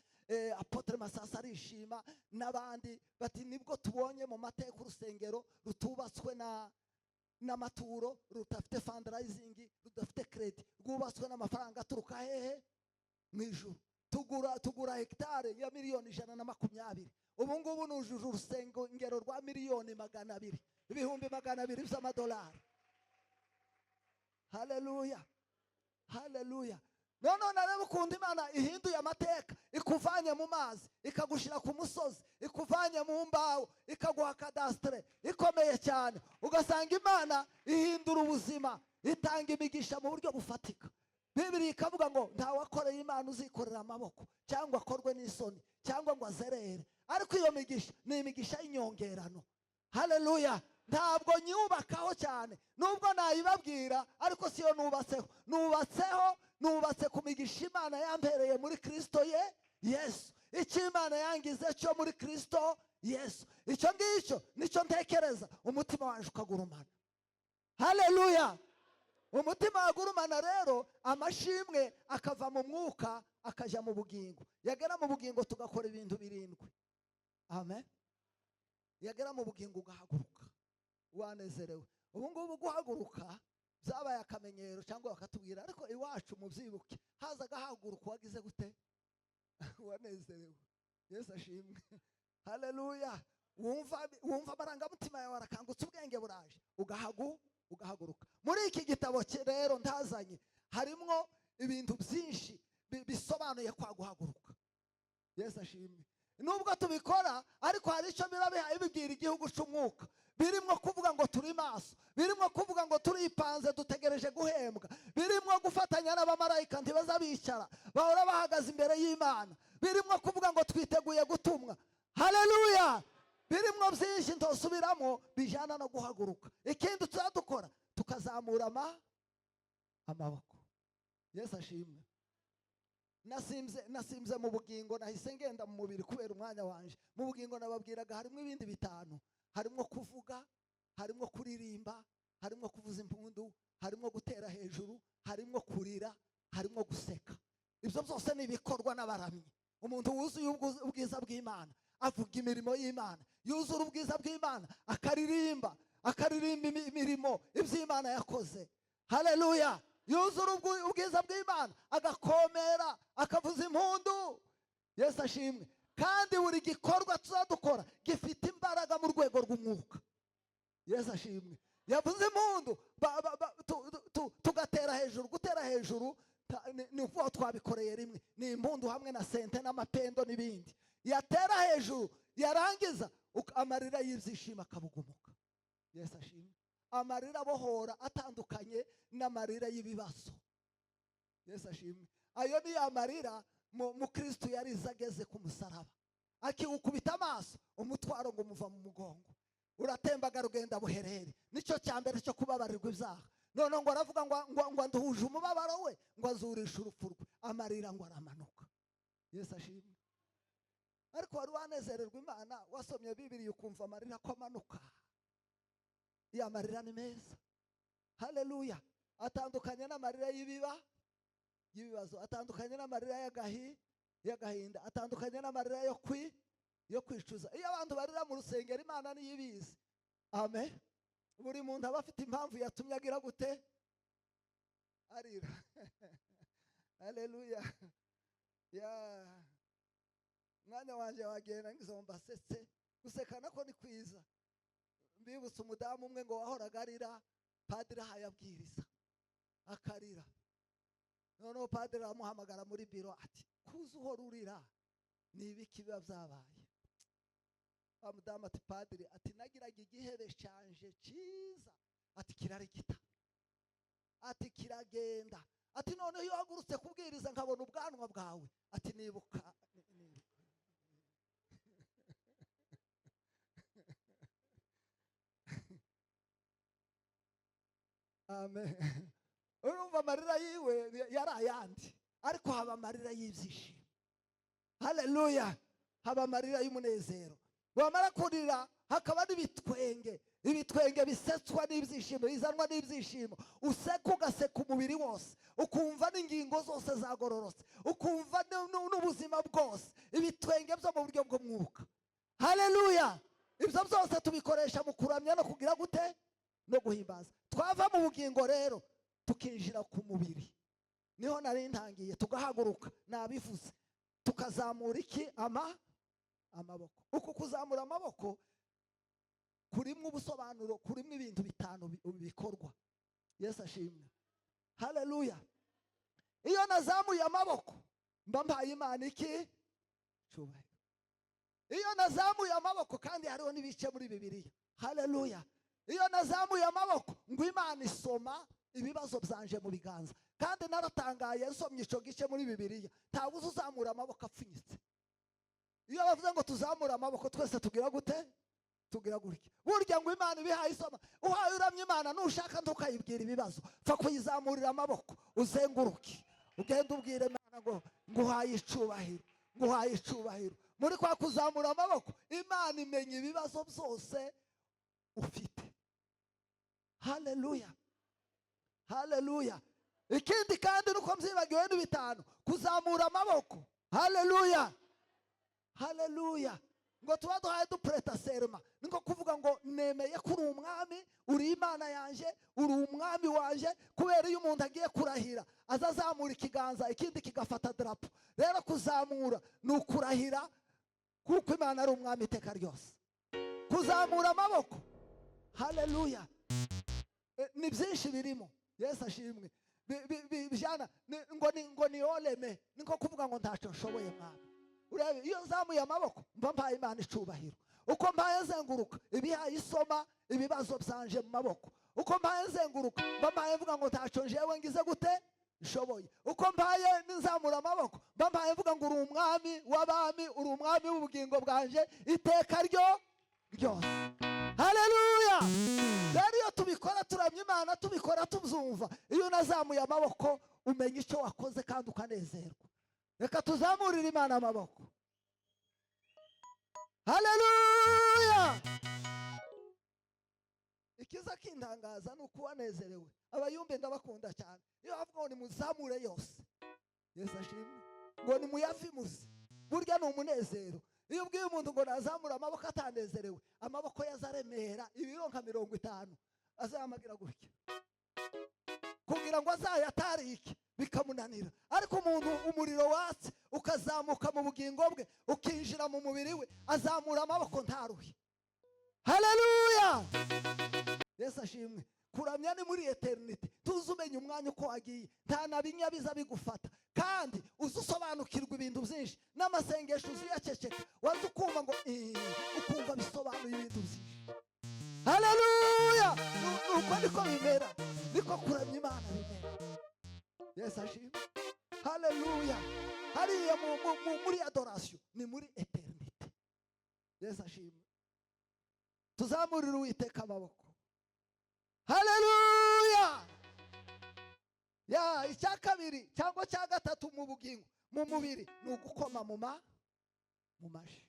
Apotre Masasa arishima n'abandi bati nibwo tubonye mu mateka urusengero rutubatswe n'amaturo, rutafite fundraising, rudafite credit, rwubatswe n'amafaranga aturuka hehe mu ijuru. Tugura hectare ya miliyoni 120. Ubu ngubu nujuje urusengero rwa miliyoni 200, ibihumbi 200 by'amadolari. Haleluya, haleluya. None nareba ukunda Imana ihinduye amateka, ikuvanye mu mazi ikagushira ku musozi, ikuvanye mu mbaho ikaguha kadastre ikomeye cyane, ugasanga Imana ihindura ubuzima, itanga imigisha mu buryo bufatika. Bibiri ikavuga ngo nta wakoreye Imana uzikorera amaboko cyangwa akorwe n'isoni cyangwa ngo azerere, ariko iyo migisha ni imigisha y'inyongerano. Haleluya. Ntabwo nyubakaho cyane nubwo nayibabwira, ariko siyo nubatse ku migisha Imana yampereye muri Kristo Yesu. Icyo Imana yangize cyo muri Kristo Yesu, icyo ngicyo nicyo ntekereza, umutima wanje ukagurumana. Haleluya. Umutima wagurumana rero, amashimwe akava mu mwuka akaja mu bugingo. Yagera mu bugingo tugakora ibintu 7. Amen. Yagera mu bugingo ugahaguruka wanezerewe. Ubu ngubu guhaguruka byabaye akamenyero cyangwa bakatubwira, ariko iwacu mubyibuke haza gahaguruka wagize gute? Wanezerewe. Yesu ashimwe. Haleluya. Wumva amarangamutima yawe arakangutse, ubwenge buraje, ugahaguruka. Muri iki gitabo rero ntazanye harimo ibintu byinshi bisobanuye kwa guhaguruka. Yesu ashimwe. Nubwo tubikora, ariko hari icyo bibwira igihugu cy'umwuka, birimo kuvuga ngo turi maso, birimo kuvuga ngo turipanze dutegereje guhembwa, birimo gufatanya n'abamarayika ntibaza bicara, bahora bahagaze imbere y'Imana, birimo kuvuga ngo twiteguye gutumwa. Haleluya. Birimo byinshi ntosubiramo bijana no guhaguruka. Ikindi tuzadukora tukazamura amaboko. Yesu ashimwe. Nasimze mu bugingo, nahise ngenda mu mubiri kubera umwanya wanje. Mu bugingo nababwiraga harimo ibindi 5, harimo kuvuga, harimo kuririmba, harimo kuvuza impundu, harimo gutera hejuru, harimo kurira, harimo guseka. Ibyo byose ni ibikorwa n'abaramyi. Umuntu wuzuye ubwiza bw'Imana avuga imirimo y'Imana, yuzura ubwiza bw'Imana akaririmba imirimo iby'Imana yakoze. Haleluya. Yuzura ubwiza bw'Imana agakomera akavuza impundu. Yesu ashimwe. Kandi buri gikorwa tuzadukora gifite imbaraga mu rwego rw'umwuka. Yesu ashimwe. Yavuze impundu tugatera hejuru. Gutera hejuru ni uko twabikoreye rimwe, ni impundu hamwe na sente n'amapendo n'ibindi. Yatera hejuru yarangiza amarira y'ibyishimo akabugumuka. Yesu ashimwe. Amarira abohora atandukanye n'amarira y'ibibazo. Yesu ashimwe. Ayo ni amarira mu Kristo yarize ageze ku musaraba, akiwukubita amaso umutwaro ngo umuva mu mugongo, uratembaga rugenda buherere. Nicyo cyambere cyo kubabarirwa ibyaha. None ngo aravuga ngo nduhuje umubabaro we, ngo azurisha urupfu rwe, amarira ngo aramanuka. Yesu ashimwe. Ariko wari wanezererwa Imana wasomye Bibiliya ukumva amarira ko amanuka. Ya marira ni meza. Haleluya. Atandukanye n'amarira y'ibibazo, atandukanye n'amarira y'agahinda, atandukanye n'amarira yo kwicuza. Iyo abantu barira mu rusengero Imana niyo ibizi. Amen. Buri muntu aba afite impamvu yatumye agira gute? Arira. Haleluya. Ya umwanya wanje wagenda ngizomba setse gusekana ko ni kwiza. Mbibutse umudamu umwe ngo wahoraga arira, padiri ahayabwiriza akarira. Noneho padiri amuhamagara muri biro ati kuza uhora urira ni ibiki biba byabaye? Wa mudamu ati padiri ati nagiraga igihebe canje ciza, ati kirarigita, ati kiragenda, ati none iyo hagurutse kubwiriza nkabona ubwanwa bwawe, ati nibuka. Amen. Urumva amarira yiwe yari ayandi, ariko haba amarira y'ibyishimo. Haleluya. Haba amarira y'umunezero. Wamara kurira hakaba n'ibitwenge, ibitwenge bisetswa n'ibyishimo, bizanwa n'ibyishimo. Useka ugaseka umubiri wose, ukumva n'ingingo zose zagororotse, ukumva n'ubuzima bwose, ibitwenge byo mu buryo bw'umwuka. Haleluya. Ibyo byose tubikoresha mu kuramya no kugira gute? No guhimbaza. Twava mu bugingo rero tukinjira ku mubiri. Niho nari ntangiye, tugahaguruka nabivuze, tukazamura iki? Amaboko. Uko kuzamura amaboko kurimwe ubusobanuro, kurimwe ibintu bitanu bikorwa. Yesu ashimwe. Haleluya. Iyo nazamuye amaboko mba mpaye Imana iki? Cyubahiro. Iyo nazamuye amaboko, kandi hariho n'ibice muri Bibiliya. Haleluya. Iyo nazamuye amaboko ngo Imana isoma ibibazo byanje mu biganza. Kandi naratangaye nsomye ico gice muri Bibiliya, ntabwo uzamura amaboko apfunyitse. Iyo bavuze ngo tuzamura amaboko twese tugira gute? Tugira gutya. Burya ngo Imana ibihaye isoma, uhaye uramye Imana nushaka ntukayibwira ibibazo, fa kuyizamurira amaboko uzenguruke, ugenda ubwire Imana ngo nguhaye icubahiro, nguhaye icubahiro. Muri kwa kuzamura amaboko Imana imenya ibibazo byose ufite. Haleluya. Haleluya. Ikindi kandi nuko mzibagiwe n'ibitanu, kuzamura amaboko. Haleluya. Haleluya. Ngo tuba duhaye dupreta serma, niko kuvuga ngo nemeye kuri umwami, uri Imana yanje, uri umwami wanje. Kubera iyo umuntu agiye kurahira azazamura ikiganza, ikindi kigafata drapo. Rero kuzamura ni ukurahira kuko Imana ari umwami iteka ryose. Kuzamura amaboko. Haleluya. Ni byinshi birimo. Yesu ashimwe. Bijana ngo ni oleme, niko kuvuga ngo ntacyo nshoboye mwami. Urebe iyo nzamuye amaboko mba mpaye Imana icubahiro. Uko mpaye nzenguruka ibihaye isoma ibibazo byanje mu maboko. Uko mpaye nzenguruka mba mpaye mvuga ngo ntacyo njewe ngize gute? Nshoboye. Uko mpaye nzamura amaboko mba mpaye mvuga ngo uri umwami w'abami, uri umwami w'ubugingo bwanje iteka ryose. Haleluya. Rero iyo tubikora turamya Imana, tubikora tubyumva, iyo nazamuye amaboko umenya icyo wakoze kandi ukanezerwa. Reka tuzamurire Imana amaboko. Haleluya. Ikiza kintangaza ni uko wanezerewe. Abayumbe ndabakunda cyane. Iyo bavuga ngo nimuzamure yose, Yesu ashimwe, ngo nimuyavimuze, burya ni umunezero. Iyo ubwiye umuntu ngo nazamura amaboko atanezerewe, amaboko yazaremera ibiro nka 50, azamagira gutya kugira ngo azayatarike bikamunanira. Ariko umuntu umuriro watse ukazamuka mu bugingo bwe ukinjira mu mubiri we, azamura amaboko ntaruhe. Haleluya. Yesu ashimwe. Kuramya ni muri eternity. Tuzumenya umwanya uko wagiye, nta nabinyabiza bigufata, kandi uzusobanukirwa ibintu byinshi. N'amasengesho uziyaceceka, wazukumva ngo ukumva bisobanuye ibintu byinshi. Haleluya. Uko niko bimera, niko kuramya Imana bimera. Yesu ashimwe. Haleluya. Hariya muri adoration ni muri eternity. Yesu ashimwe. Tuzamurire Uwiteka amaboko. Haleluya. Ya icya kabiri cyangwa cya gatatu mu bugingo mu mubiri ni ugukoma mu mashi.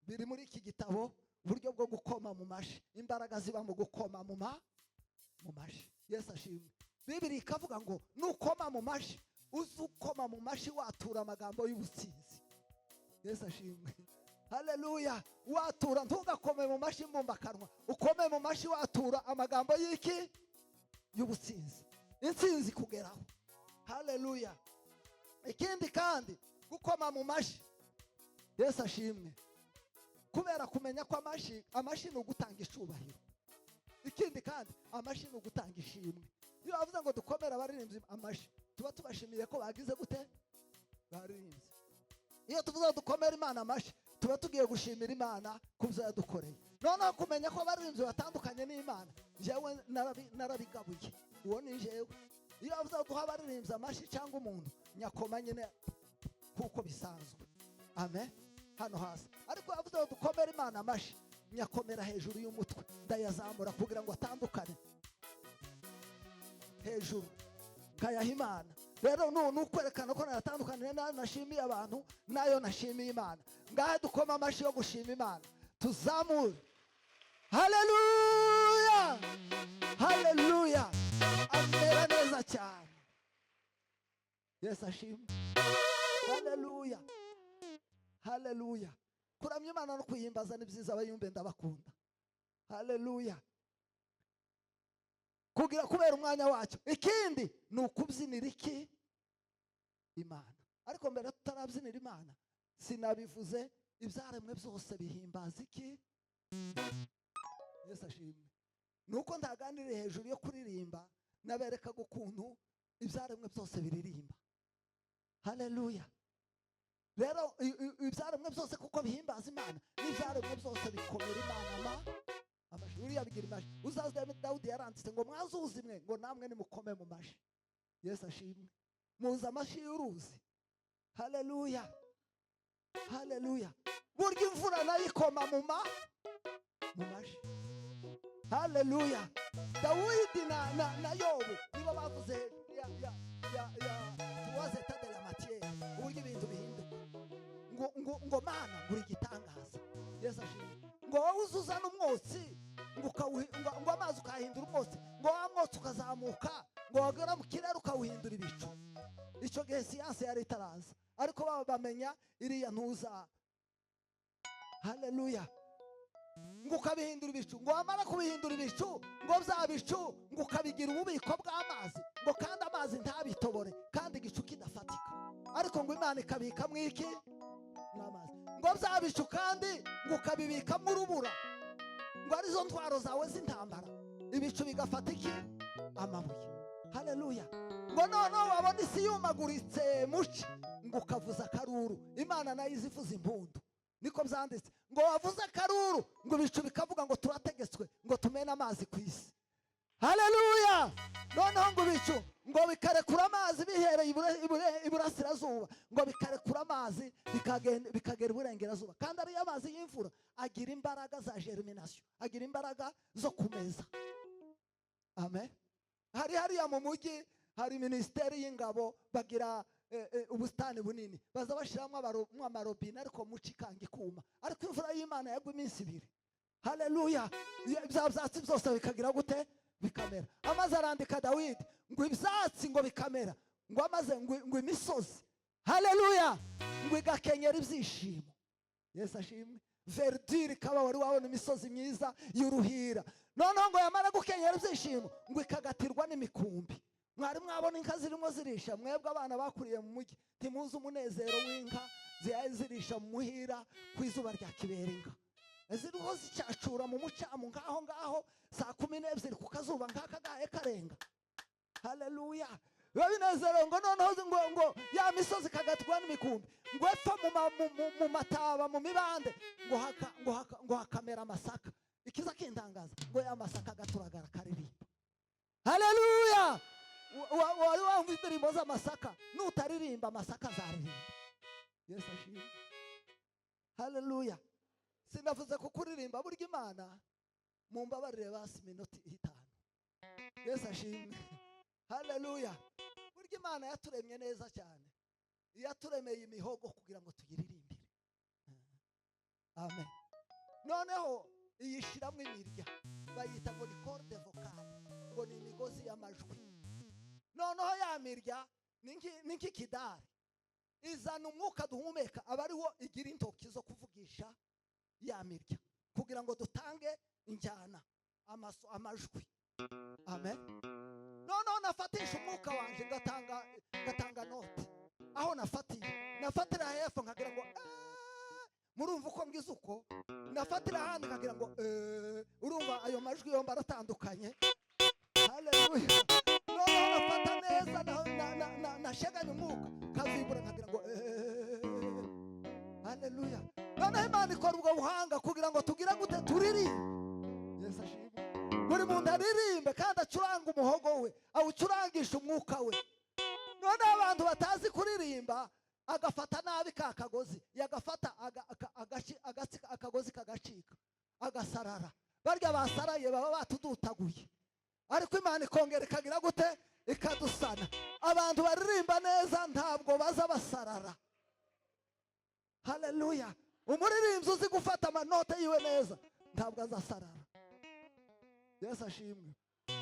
Biri muri iki gitabo, uburyo bwo gukoma mu mashi, imbaraga ziba mu gukoma mu mashi. Yesu ashimwe. Bibiri ikavuga ngo nukoma mu mashi, uzukoma mu mashi watura amagambo y'ubutsinzi. Yesu ashimwe. Haleluya. Watura, ntugakome mu mashi mbumbakanwa, ukome mu mashi watura amagambo y'iki? Y'ubutsinzi. Intsinzi kugeraho. Haleluya. Ikindi kandi gukoma mu mashi Yesu ashimwe. Kubera kumenya ko amashi ni ugutanga icubahiro. Ikindi kandi amashi ni ugutanga ishimwe. Iyo bavuze ngo dukomere abaririmbyi amashi, tuba tubashimiye ko bagize gute? Baririmbye. Iyo tuvuze dukomere Imana amashi, tuba tugiye gushimira Imana kubyo yadukoreye. Noneho kumenya ko abaririmbyi batandukanye n'Imana, njyewe narabigabuye. Uwo ni njyewe. Iyo bavuze duha abaririmbyi amashi cyangwa umuntu, nyakoma nyine kuko bisanzwe. Amen. Hano hasi. Ariko yavuze ngo dukomere Imana amashi, nyakomera hejuru y'umutwe, ndayazamura kugira ngo atandukane hejuru kayaha Imana. Rero nukwerekana ko natandukanye nayo nashimiye abantu nayo nashimiye Imana. Ngahe dukoma amashi yo gushima Imana, tuzamure. Haleluya, haleluya. Amera neza cyane. Yesu ashimwe. Haleluya, haleluya. Kuramya Imana no kuyimbaza ni byiza, abayumbe ndabakunda. Haleluya. Kugira kubera umwanya wacyo. Ikindi ni ukubyinira iki? Imana. Ariko mbere tutarabyinira Imana, sinabivuze ibyaremwe byose bihimbaza iki? Yesu ashimwe. Nuko ndaganiriye hejuru yo kuririmba, naberekaga ukuntu ibyaremwe byose biririmba. Haleluya. Rero ibyaremwe byose kuko bihimbaza Imana, n'ibyaremwe byose bikomera Imana amashi. Uriya bigira imashi. Uzaze Dawudi yaranditse ngo mwazuzi mwe ngo namwe nimukome mu mashi. Yesu ashimwe. Muza amashi y'uruzi. Haleluya, haleluya. Burya imvura nayikoma mu mashi. Haleluya. Dawidi na Yobu nibo bavuze tuwaze tade la matière, uburyo ibintu bihinduka. Ngo Mana nguri gitangaza. Yesu ashimwe. Ngo wowe uzuzana umwotsi ngo amazi ukahindura umwotsi, ngo wa mwotsi ukazamuka, ngo wagera mu kirere ukawuhindura ibicu. Icyo gihe siyanse yari itaraza, ariko baba bamenya iriya ntuza. Haleluya. Ngo ukabihindura ibicu, ngo wamara kubihindura ibicu, ngo bya bicu ngo ukabigira ububiko bw'amazi, ngo kandi amazi ntabitobore kandi igicu kidafatika. Ariko ngo Imana ikabika mwiki? N'amazi. Ngo bya bicu kandi ngo ukabibika mu rubura, ngo arizo ntwaro zawe z'intambara, ibicu bigafata iki? Amabuye. Haleluya. Ngo noneho wabona isi yumaguritse muci, ngo ukavuza akaruru. Imana nayo izivuza impundu. Niko byanditse. Ngo wavuze akaruru, ngo ibicu bikavuga ngo turategetswe ngo tumene amazi ku isi. Haleluya. Noneho ngo ibicu ngo bikarekura amazi bihereye iburasirazuba, ngo bikarekura amazi bikagera iburengerazuba. Kandi ariyo amazi y'imvura agira imbaraga za germination, agira imbaraga zo kumeza. Amen. Hariya mu mujyi hari ministeri y'ingabo, bagira ubustani bunini, baza bashiramo amarobine ariko mucikanga ikuma. Ariko imvura y'Imana yagwa iminsi 2. Haleluya. Ibya byatsi byose bikagira gute? Bikamera. Amaze arandika Dawidi ngo ibyatsi ngo bikamera, ngo amaze ngo imisozi. Haleluya. Ngo igakenyera ibyishimo. Yesu ashimwe. Verdure kaba wari wabona imisozi myiza y'uruhira. Noneho ngo yamara gukenyera ibyishimo, ngo ikagatirwa n'imikumbi. Mwari mwabona inka zirimo zirisha, mwebwe abana bakuriye mu mujyi, timuzi umunezero w'inka zirisha mu muhira ku izuba rya kiberinga. Ziriho zicyacura mu mucamu ngaho saa 12 ku kazuba ngaka gahe karenga. Haleluya. Biba binezero ngo noneho ngo ya misozi kagatwa n'imikumbi, ngo epfa mu mataba mu mibande, ngo hakamera amasaka. Ikiza kindangaza ngo ya masaka gaturagara karirimba. Haleluya. Wari wumva indirimbo z'amasaka, nutaririmba amasaka azaririmba. Yesu ashimwe. Haleluya. Sinavuze ko kuririmba burya Imana mumbabarire basi minota 5. Yesu ashimwe. Haleluya. Burya Imana yaturemye neza cyane, yaturemeye imihogo kugira ngo tuyiririmbire. Amen. Noneho iyishiramo imirya, bayita ngo ni corde vocale, ngo ni imigozi y'amajwi. Noneho ya mirya ninki kidari izana umwuka duhumeka, aba ariwo igira intoki zo kuvugisha ya mirya kugira ngo dutange injyana amajwi. Amen. Noneho nafatisha umwuka wanje ngatanga note aho nafatira hepfo nkagira ngo murumva uko ngize uko nafatira ahandi kagira ngo urumva ayo majwi yombi aratandukanye. Haleluya. Noneho nafata neza nasheganya umwuka kazibura nkagira ngo haleluya. Noneho Imana ikora ubwo buhanga kugira ngo tugire gute turirimbe. Yesu ashimwe. Buri muntu aririmbe kandi acuranga umuhogo we, awucurangisha umwuka we. Noneho abantu batazi kuririmba agafata nabi ka kagozi, yagafata akagozi kagacika agasarara. Barya basaraye baba batudutaguye, ariko Imana ikongera ikagira gute ikadusana. Abantu baririmba neza ntabwo baza basarara. Haleluya. Umuririmbyi uzi gufata amanote yiwe neza ntabwo azasarara. Yesu ashimwe.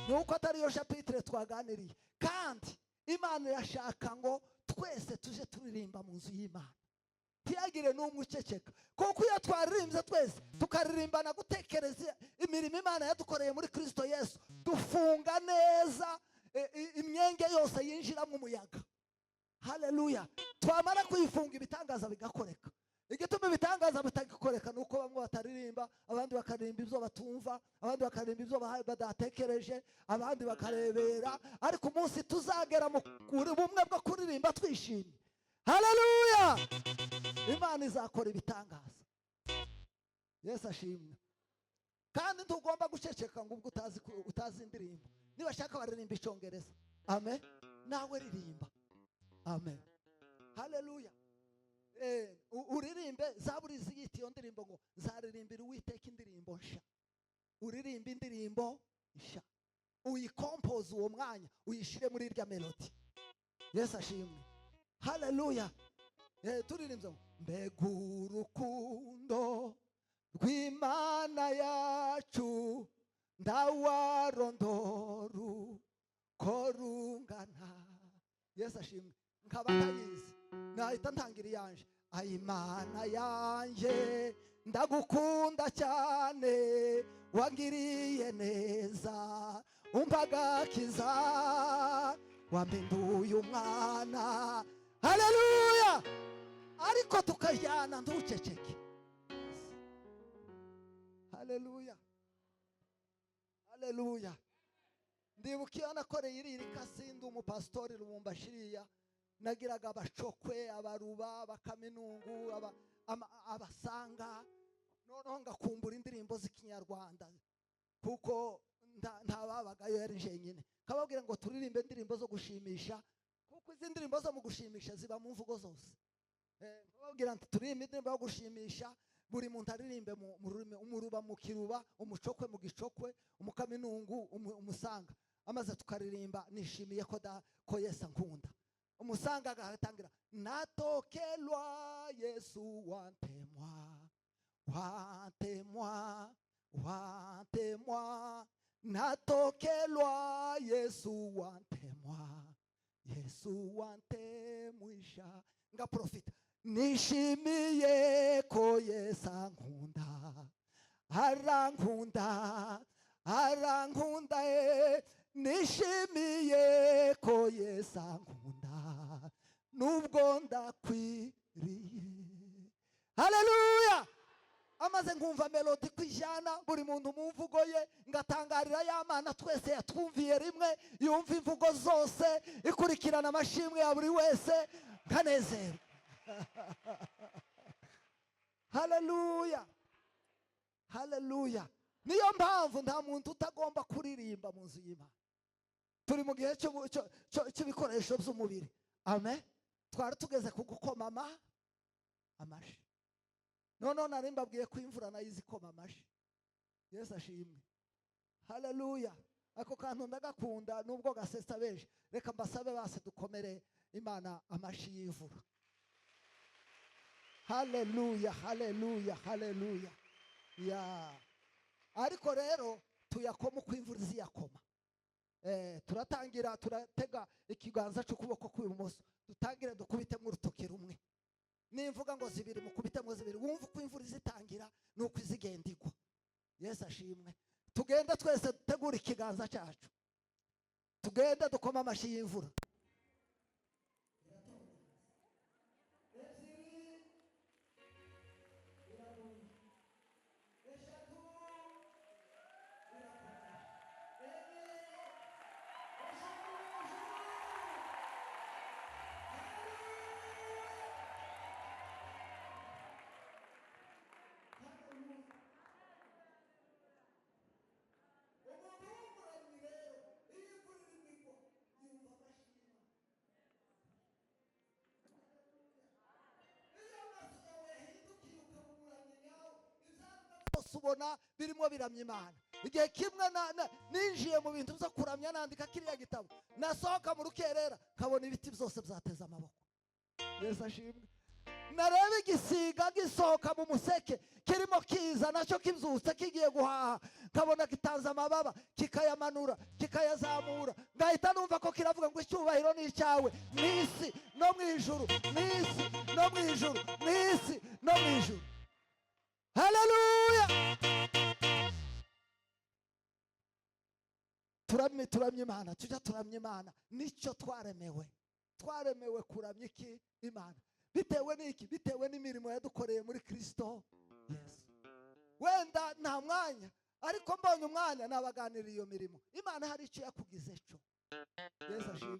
Nuko atari yo chapitre twaganiriye, kandi Imana irashaka ngo twese tuje turirimba mu nzu y'Imana, ntiyagire n'umwe uceceka. Kuko iyo twaririmbye twese tukaririmbana gutekereza imirimo Imana yadukoreye muri Kristo Yesu, dufunga neza imyenge yose yinjiramo umuyaga. Haleluya. Twamara kuyifunga ibitangaza bigakoreka. Igituma ibitangaza bitagikoreka nuko bamwe bataririmba, abandi bakaririmba ibyo batumva, abandi bakaririmba ibyo badatekereje, abandi bakarebera. Ariko umunsi tuzagera mu bumwe bwo kuririmba twishimye, haleluya, Imana izakora ibitangaza. Yesu ashimwe. Kandi ntugomba guceceka ngo ubwo utazi indirimbo. Niba shaka baririmba icyongereza, amen, nawe ririmba, amen, haleluya. Uririmbe Zaburi ziyita iyo ndirimbo ngo nzaririmbira Uwiteka indirimbo nsha. Uririmba indirimbo nsha, uyikompoze uwo mwanya, uyishire muri irya melody. Yesu ashimwe, haleluya. Turirimbye mbega urukundo rw'Imana yacu ndawarondoru ko rungana. Yesu ashimwe. Nkaba ntayizi nahita ntangira iyanje. Imana yanje ndagukunda cyane, wangiriye neza umpagakiza, wampinduye umwana. Haleluya. Ariko tukajyana ntuceceke. Haleluya, haleluya. Ndibuka iyo nakoreye iri Kasindi umupasitori Lubumbashi, nagiraga abacokwe, abaruba, abakaminungu, abasanga. Noneho ngakumbura indirimbo z'ikinyarwanda kuko ntababagayo yari jenyine. Kababwira ngo turirimbe indirimbo zo gushimisha, kuko izi ndirimbo zo mu gushimisha ziba mu mvugo zose. Kababwira nti turirimbe indirimbo yo gushimisha, buri muntu aririmbe mu rurimi, umuruba mu kiruba, umucokwe mu gicokwe, umukaminungu umusanga. Amaze tukaririmba nishimiye ko Yesu ankunda. Umusanga agatangira natokelwa Yesu wantemwa, wantemwa, wantemwa, natokelwa Yesu wantemwa, Yesu wantemwisha. Nga profita nishimiye ko Yesu ankunda, arankunda, arankunda, nishimiye ko Yesu ankunda nubwo ndakwiriye. Haleluya. Amaze nkumva melody kwijana buri muntu mu mvugo ye, ngatangarira y'Imana twese yatwumviye rimwe, yumva imvugo zose, ikurikirana amashimwe ya buri wese, nkanezerwa. Haleluya, haleluya. Niyo mpamvu nta muntu utagomba kuririmba mu nzu y'Imana. Turi mu gihe cy'ibikoresho by'umubiri, amen. Twari tugeze ku gukoma amashi. Noneho nari mbabwiye ko imvura nayo izi koma amashi. Yesu ashimwe, haleluya. Ako kantu ndagakunda nubwo gasesa benshi. Reka mbasabe base dukomere Imana amashi y'imvura. Haleluya, haleluya, haleluya. Ya. Ariko rero tuyakoma uko imvura iziyakoma. Turatangira turatega ikiganza cy'ukuboko kw'ibumoso, dutangire dukubitemo urutoki rumwe. Nimvuga ngo zibiri mukubitemo zibiri, wumva uko imvura izitangira nuko izigenda igwa. Yesu ashimwe. Tugenda twese dutegura ikiganza cyacu, tugenda dukoma amashi y'imvura. kubona birimo biramya Imana. Igihe kimwe ninjiye mu bintu byo kuramya nandika kiriya gitabo, nasohoka mu rukerera kabona ibiti byose byateze amaboko. Yesu ashimwe. Nareba igisiga gisohoka mu museke kirimo kiza nacyo kibyutse kigiye guhaha, kabona gitanze amababa kikayamanura kikayazamura, ngahita numva ko kiravuga ngo icyubahiro ni icyawe n'isi no mu ijuru, n'isi no mu ijuru, n'isi no mu ijuru. Haleluya. Turamye Imana, tujya turamya Imana, nicyo twaremewe kuramya iki? Imana. Bitewe n'iki? Bitewe n'imirimo yadukoreye muri Kristo Yesu. Wenda nta mwanya, ariko mbonye umwanya nabaganira iyo mirimo. Imana hari icyo yakugize cyo. Yesu ashimwe.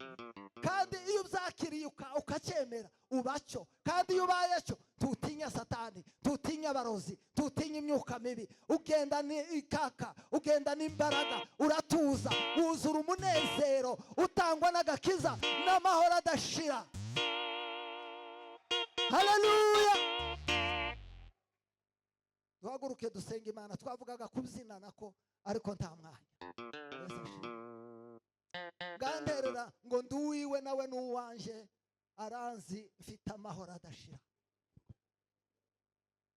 Kandi iyo ubyakiriye ukacyemera ubacyo, kandi iyo ubaye cyo tutinya Satani, tutinya abarozi, tutinya imyuka mibi, ugenda n'ikaka, ugenda n'imbaraga, uratuza, wuzura umunezero utangwa n'agakiza n'amahoro adashira. Haleluya. Duhaguruke dusenga Imana. Twavugaga kubyina nako ariko nta mwanya. Ganderera ngo nduwiwe nawe n'uwanje, aranzi mfite amahoro adashira.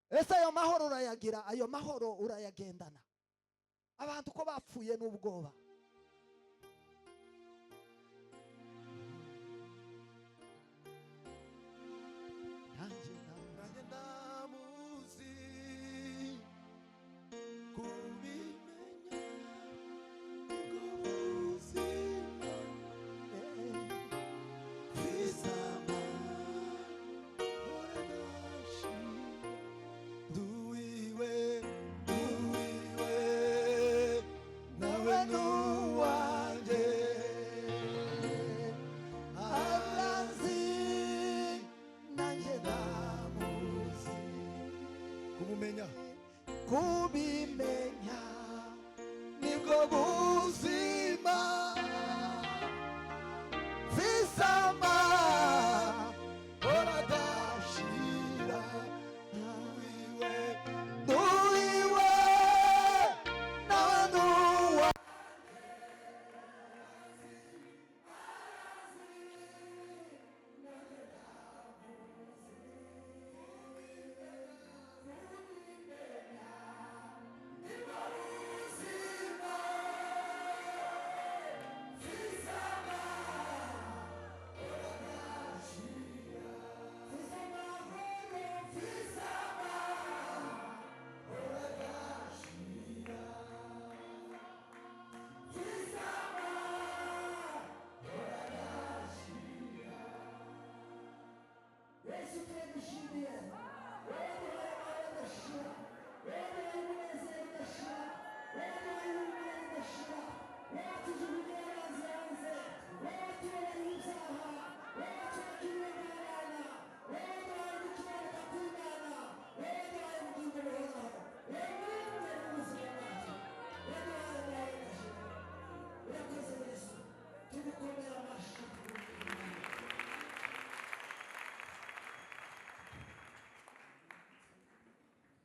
Ese ayo mahoro urayagira? Ayo mahoro urayagendana? Abantu ko bapfuye n'ubwoba. Kubimenya nibwo buzima, visama horadashira. Nduwiwe nawe nduwa. Yesu tunakushukuru.